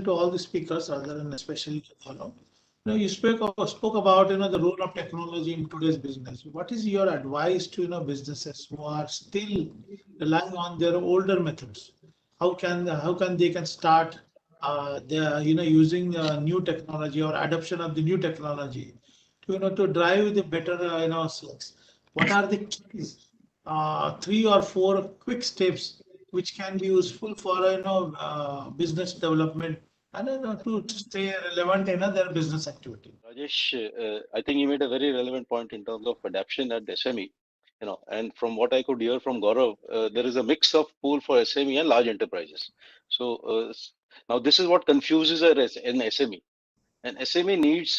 to all the speakers, other than especially Follow. You spoke about the role of technology in today's business. What is your advice to businesses who are still relying on their older methods? How can they can start their using new technology or adoption of the new technology to to drive the better sales? What are the keys, 3 or 4 quick steps which can be useful for business development and to stay relevant in their business activity. Rajesh, I think you made a very relevant point in terms of adoption at SME. And from what I could hear from Gaurav, there is a mix of pool for SME and large enterprises. So now this is what confuses an SME. An SME needs,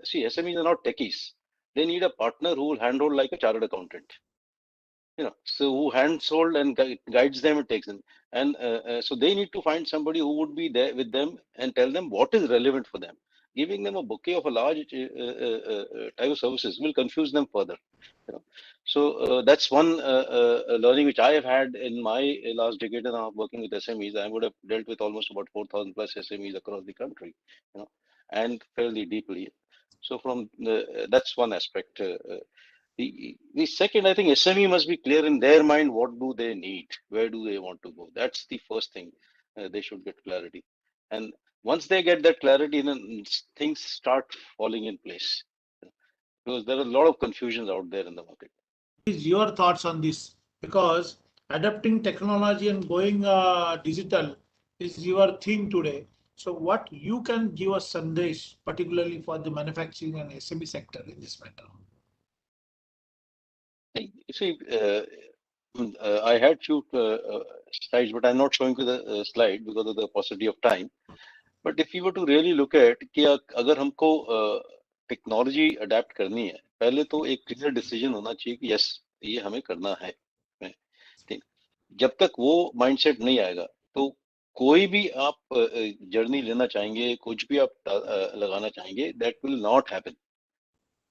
see, SMEs are not techies. They need a partner who will handle like a chartered accountant. So who hands hold and guides them and takes them. And so they need to find somebody who would be there with them and tell them what is relevant for them. Giving them a bouquet of a large type of services will confuse them further. So that's one learning which I have had in my last decade and a half working with SMEs. I would have dealt with almost about 4,000 plus SMEs across the country, and fairly deeply. So from that's one aspect. The second, I think SME must be clear in their mind what do they need, where do they want to go. That's the first thing. They should get clarity, and once they get that clarity, then things start falling in place. Because there are a lot of confusions out there in the market. Is your thoughts on this? Because adapting technology and going digital is your theme today. So what you can give us Sandesh, particularly for the manufacturing and SME sector in this matter? You see, I had few slides, but I'm not showing you the slide because of the paucity of time. But if you were to really look at कि अगर हमको technology adapt करनी है, पहले तो एक clear decision होना चाहिए कि यस ये हमें करना है. ठीक, जब तक वो माइंडसेट नहीं आएगा तो कोई भी आप जर्नी लेना चाहेंगे, कुछ भी आप लगाना चाहेंगे, that will not happen.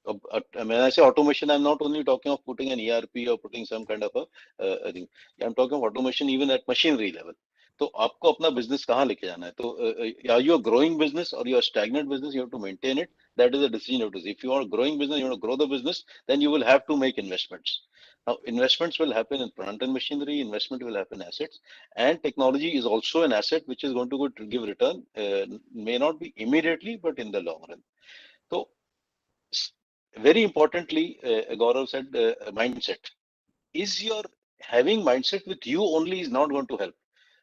When I say automation, I'm not only talking of putting an ERP or putting some kind of a thing. I'm talking of automation even at machinery level. तो आपको अपना business कहाँ लेके जाना है? तो are you a growing business or you are stagnant business? You have to maintain it. That is a decision you have to see. If you are a growing business, you want to grow the business, then you will have to make investments. Now, investments will happen in plant and machinery. Investment will happen in assets, and technology is also an asset which is going to give return. May not be immediately, but in the long run. So very importantly, Gaurav said mindset. Is your having mindset with you only is not going to help.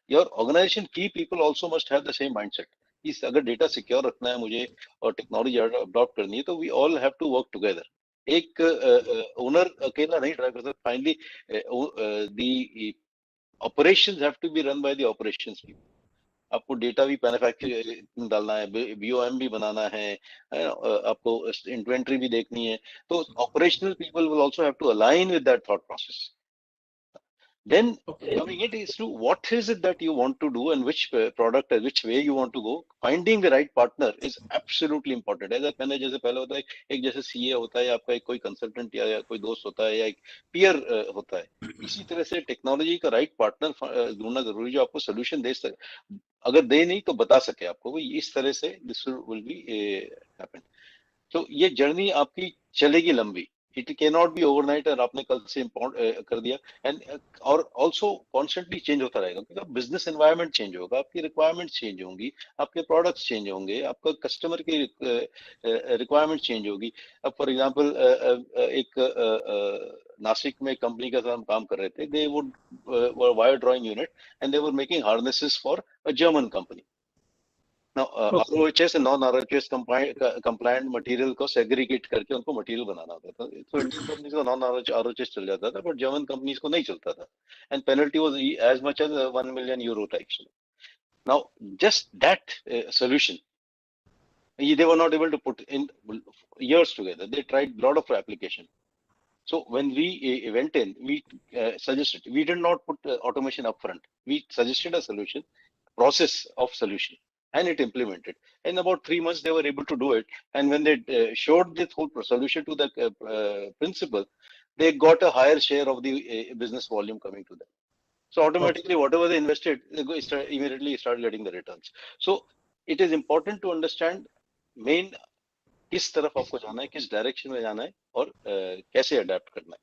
Your organization key people also must have the same mindset. इस अगर data secure रखना है मुझे और technology adopt करनी है तो we all have to work together. एक ओनर अकेला नहीं ड्राइव कर सकता. Finally the operations have to be run by the operations people. आपको डेटा भी मैन्युफैक्चर डालना है, बीओएम भी बनाना है, आपको इन्वेंट्री भी देखनी है. तो operational people will also have to align with that thought process. Then coming it is to what is it that you want to do and which product and which way you want to go. Finding the right partner is absolutely important. मैंने जैसे पहले होता है एक जैसे CA होता है, आपका एक कोई कंसल्टेंट या कोई दोस्त होता है या एक पीयर होता है. इसी तरह से टेक्नोलॉजी का राइट पार्टनर ढूंढना जरूरी जो आपको सोल्यूशन दे सके. अगर दे नहीं तो बता सके आपको इस तरह से दिस विल बी हैपन. तो ये जर्नी आपकी चलेगी लंबी. It can not be overnight और आपने कल से कर दिया. एंड और ऑल्सो कॉन्स्टेंटली चेंज होता रहेगा क्योंकि बिजनेस एनवायरनमेंट चेंज होगा, आपकी रिक्वायरमेंट्स चेंज होंगी, आपके प्रोडक्ट्स चेंज होंगे, आपका कस्टमर की रिक्वायरमेंट चेंज होगी. अब फॉर एग्जांपल एक नासिक में कंपनी के साथ हम काम कर रहे थे. They would wire drawing unit and they were making harnesses for a German company. Now, ROHS and non-ROHS compliant material को segregate करके उनको material बनाना होता था. तो Indian companies को non-ROHS चल जाता था, but German companies को नहीं चलता था. And penalty was as much as €1 million actually. Now, just that solution, they were not able to put in years together. They tried a lot of application. So when we went in, we suggested, we did not put automation up front. We suggested a solution, process of solution, and it implemented. In about 3 months, they were able to do it. And when they showed this whole solution to the principal, they got a higher share of the business volume coming to them. So automatically, whatever they invested, they immediately started getting the returns. So it is important to understand main किस तरफ आपको जाना है, किस direction में जाना है और कैसे अडेप्ट करना है.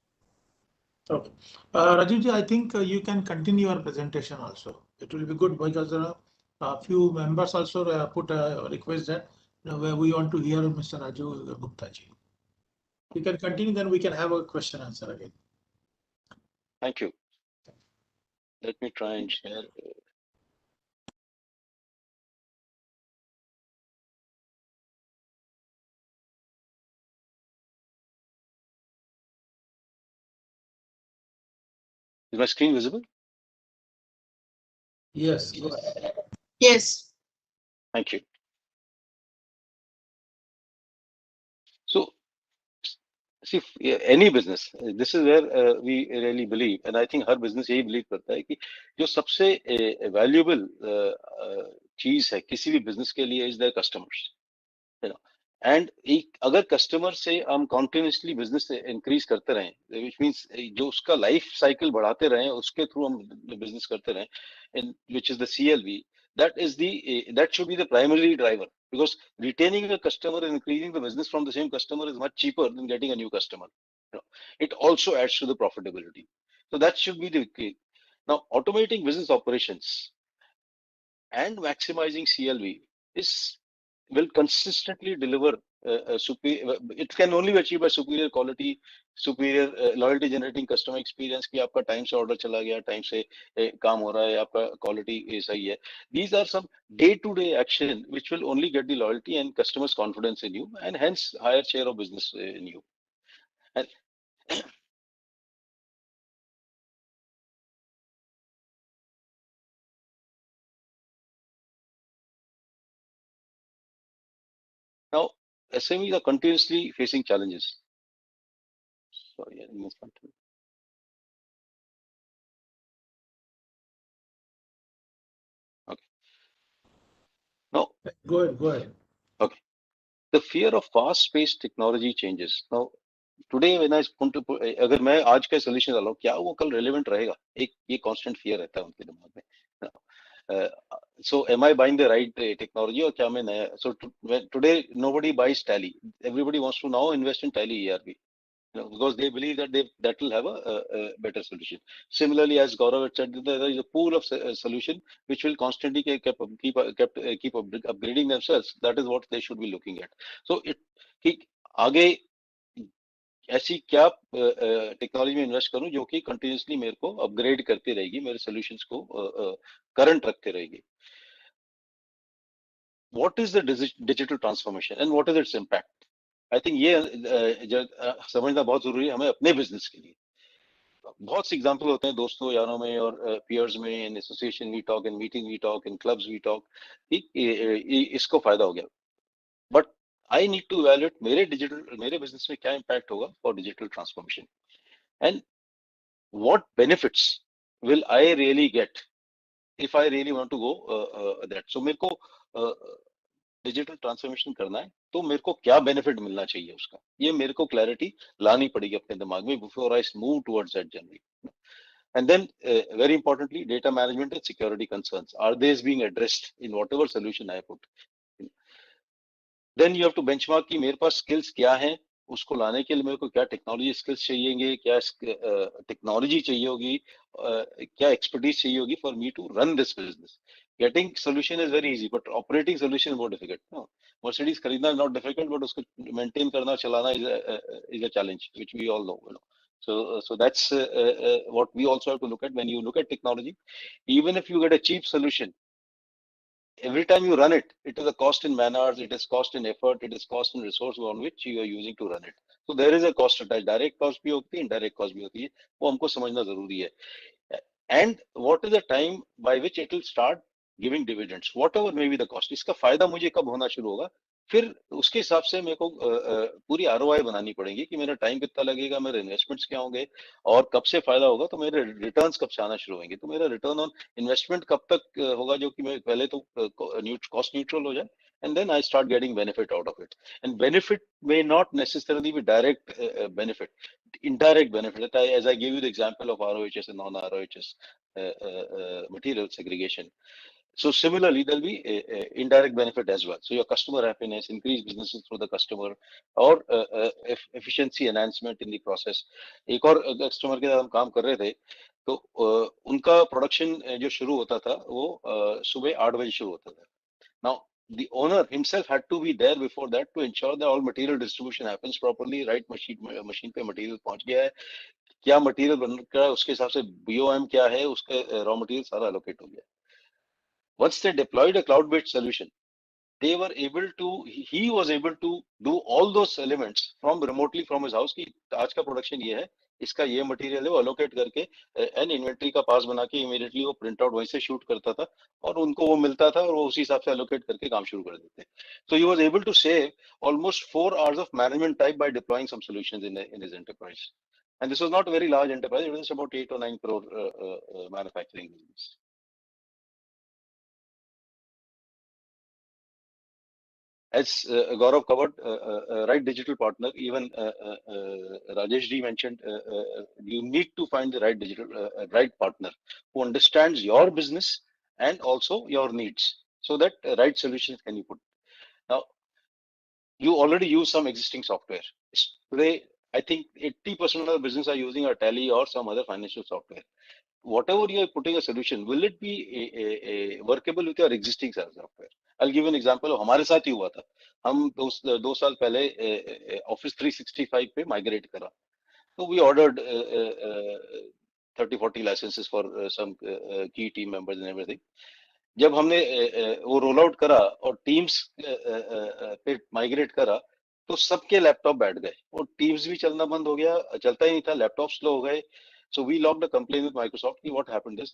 Okay. Rajiv ji, I think you can continue your presentation also. It will be good because a few members also put a request that where we want to hear Mr. Raju Gupta ji. You can continue, then we can have a question answer again. Thank you. Let me try and share. Is my screen visible? Yes. Go ahead. Yes. Thank you. So, see, any business, this is where we really believe, and I think her business यही believe करता है कि जो सबसे valuable चीज है किसी भी business के लिए is their customers, you know. And अगर customer से हम continuously business increase करते रहें, which means जो उसका life cycle बढ़ाते रहें, उसके through हम business करते रहें, and which is the CLV, that should be the primary driver, because retaining a customer and increasing the business from the same customer is much cheaper than getting a new customer. You know, it also adds to the profitability. So that should be the key. Now, automating business operations and maximizing CLV will consistently deliver superior. It can only be achieved by superior quality, superior loyalty generating customer experience कि आपका time से order चला गया, time से काम हो रहा है, आपका quality सही है. These are some day-to-day action which will only get the loyalty and customers' confidence in you, and hence higher share of business in you. And now, SMEs are continuously facing challenges. Sorry, I missed one. Okay. Now, Go ahead. okay. The fear of fast-paced technology changes. Now, today when I want to put, अगर मैं आज का solution डालूं, क्या वो कल relevant रहेगा? एक ये constant fear रहता है उनके दिमाग में. So am I buying the right technology or क्या मैं नया? So today nobody buys Tally. Everybody wants to now invest in Tally ERP. You know, because they believe that that will have a better solution. Similarly, as Gaurav had said, there is a pool of solution which will constantly keep upgrading themselves. That is what they should be looking at. So कि आगे ऐसी क्या technology में invest करूं जो कि continuously मेरे को अपग्रेड करती रहेगी, मेरे सॉल्यूशंस को करंट रखते रहेगी. What is the digital transformation and what is its impact? I think ये समझना बहुत जरूरी है हमें अपने बिजनेस के लिए. बहुत से एग्जांपल होते हैं दोस्तों यारों में और पीयर्स में, in association we talk, in meeting we talk, in clubs we talk, इसको फायदा हो गया. But I need to evaluate मेरे बिजनेस में क्या इम्पैक्ट होगा for digital transformation, and what benefits will I really get if I really want to go that. So मेरे को डिजिटल ट्रांसफॉर्मेशन करना है तो मेरे को क्या बेनिफिट मिलना चाहिए उसका, ये मेरे को क्लैरिटी लानी पड़ेगी अपने दिमाग में before I move towards that journey. And then very importantly, data management and security concerns, are these being addressed in whatever solution I put? Then you have to benchmark कि मेरे पास skills क्या हैं, उसको लाने के लिए मेरे को क्या टेक्नोलॉजी स्किल्स चाहिएंगे, क्या टेक्नोलॉजी चाहिए होगी, क्या एक्सपर्टीज चाहिए होगी for me to run this business. Getting solution is very easy but operating solution is more difficult. Mercedes खरीदना नॉट डिफिकल्ट बट उसको मेंटेन करना, चलाना is a challenge which we all know. So that's what we also have to look at when you look at technology. Even if you get a cheap solution, every time you run it, it is a cost in man hours, it is cost in effort, it is cost in resource on which you are using to run it. So there is a cost attached. Direct cost भी होती है, indirect cost भी होती है, वो हमको समझना जरूरी है. And what is the time by which it will start giving dividends, whatever may be the cost. इसका फायदा मुझे कब होना शुरू होगा, फिर उसके हिसाब से मेरे को पूरी ROI बनानी पड़ेगी कि मेरा टाइम कितना लगेगा, मेरे इन्वेस्टमेंट्स क्या होंगे और कब से फायदा होगा, तो मेरे रिटर्न्स कब से आना शुरू होंगे. तो मेरा रिटर्न ऑन इन्वेस्टमेंट कब तक होगा जो कि मैं पहले तो कॉस्ट न्यूट्रल हो जाए, and then I start getting benefit out of it. And benefit may not necessarily be direct benefit, indirect benefit. As I gave you the example of ROHS and non-ROHS material segregation. So similarly, there'll be a indirect benefit as well. So your customer happiness, increase businesses through the customer, और efficiency enhancement in the process. एक और customer के साथ हम काम कर रहे थे, तो उनका प्रोडक्शन जो शुरू होता था वो सुबह 8 बजे शुरू होता था. Now the owner himself had to be there before that to ensure that all material distribution happens properly, right machine पे material पहुंच गया है, क्या material बन रहा है उसके हिसाब से BOM क्या है, उसका raw material सारा allocate हो गया. Once they deployed a cloud-based solution, they were able to, he was able to do all those elements from remotely from his house. कि आज का प्रोडक्शन ये है, इसका ये मटेरियल है, वो अलोकेट करके एन इन्वेंट्री का पास बना के इमीडिएटली वो प्रिंट आउट वहीं से शूट करता था और उनको वो मिलता था और वो उसी हिसाब से अलोकेट करके काम शुरू कर देते. So he was able to save almost 4 hours of management time by deploying some solutions in his enterprise. And this was not a very large enterprise; it was about 8 or 9 crore manufacturing business. As Gaurav covered, right digital partner, even Rajesh ji mentioned, you need to find the right digital, right partner who understands your business and also your needs so that right solutions can be put. Now, you already use some existing software. Today, I think 80% of the business are using a Tally or some other financial software. Whatever you are putting a solution, will it be workable with your existing software? I'll give you an example. हमारे साथ ही हुआ था. हम 2 साल पहले Office 365 पे migrate करा. So we ordered 30-40 licenses for some key team members and everything. जब हमने वो रोल आउट करा और टीम्स पे माइग्रेट करा तो सबके लैपटॉप बैठ गए और टीम्स भी चलना बंद हो गया, चलता ही नहीं था, लैपटॉप स्लो हो गए. So we logged a complaint with Microsoft. What happened is,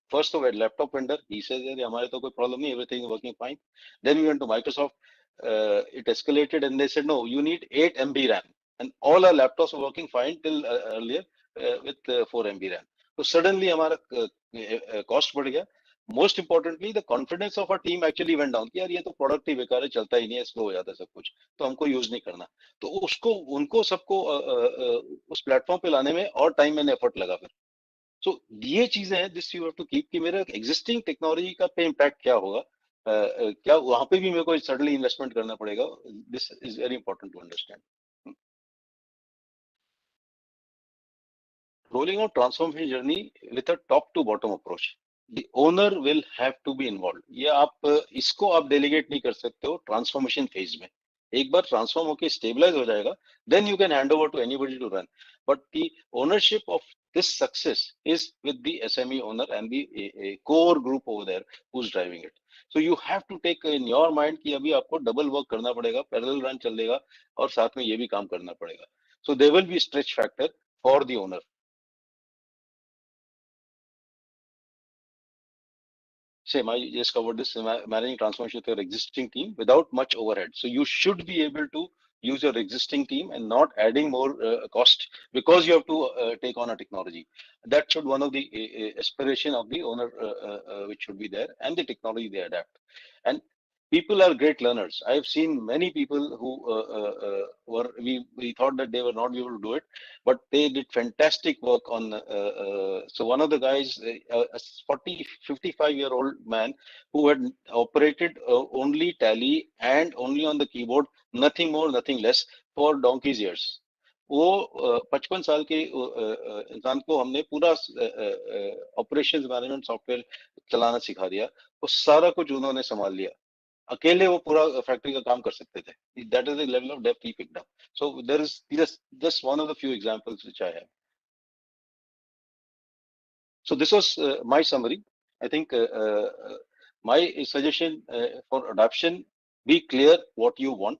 first of all, laptop vendor, he says that हमारे तो कोई problem नहीं, everything is working fine. Then we went to Microsoft. It escalated and they said, no, you need 8 MB RAM. And all our laptops were working fine till earlier with 4 MB RAM. So suddenly हमारा cost बढ़ गया. Most importantly, the confidence of our team actually went down. कि यार ये तो product ही बेकार है, चलता ही नहीं है, स्लो हो जाता है सब कुछ, तो हमको यूज नहीं करना. तो उसको उनको सबको उस प्लेटफॉर्म पे लाने में और टाइम एंड एफर्ट लगा फिर. सो ये चीजें हैं this you have to keep कि मेरा एग्जिस्टिंग टेक्नोलॉजी का पे इम्पैक्ट क्या होगा, क्या वहां पे भी मेरे को सडनली इन्वेस्टमेंट करना पड़ेगा. This is very important to understand. Rolling out transformation journey with a top to bottom approach. The owner will have to be involved. ये आप इसको आप delegate नहीं कर सकते हो transformation phase में. एक बार transform होके stabilize हो जाएगा, then you can hand over to anybody to run. But the ownership of this success is with the SME owner and the a core group over there who's driving it. So you have to take in your mind कि अभी आपको double work करना पड़ेगा, parallel run चलेगा और साथ में ये भी काम करना पड़ेगा. So there will be stretch factor for the owner. Same, I just covered this, managing transformation with your existing team without much overhead. So you should be able to use your existing team and not adding more cost because you have to take on a technology. That should one of the aspiration of the owner which should be there, and the technology they adapt. And people are great learners. I have seen many people who were we thought that they were not able to do it, but they did fantastic work on. So one of the guys, a 55-year-old man who had operated only Tally and only on the keyboard, nothing more, nothing less, for donkey's years. वो 55 साल के इंसान को हमने पूरा operations management software चलाना सिखा दिया. वो सारा कुछ उन्होंने संभाल लिया, अकेले वो पूरा फैक्ट्री का काम कर सकते थे. That is the level of depth he picked up. So there is just one of the few examples which I have. So this was my summary. I think my suggestion for adoption: be clear what you want,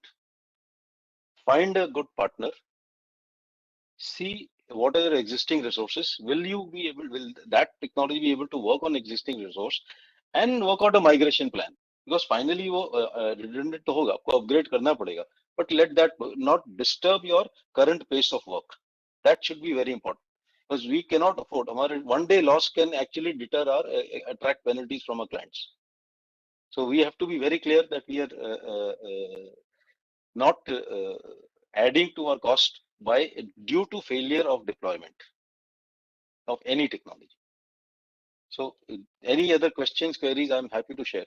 find a good partner, see what are your existing resources. Will that technology be able to work on existing resource, and work out a migration plan? Because finally वो redundant तो होगा, आपको upgrade करना पड़ेगा, but let that not disturb your current pace of work. That should be very important, because we cannot afford, हमारे one day loss can actually deter our attract penalties from our clients. So we have to be very clear that we are not adding to our cost by due to failure of deployment of any technology. So any other questions, queries, I'm happy to share.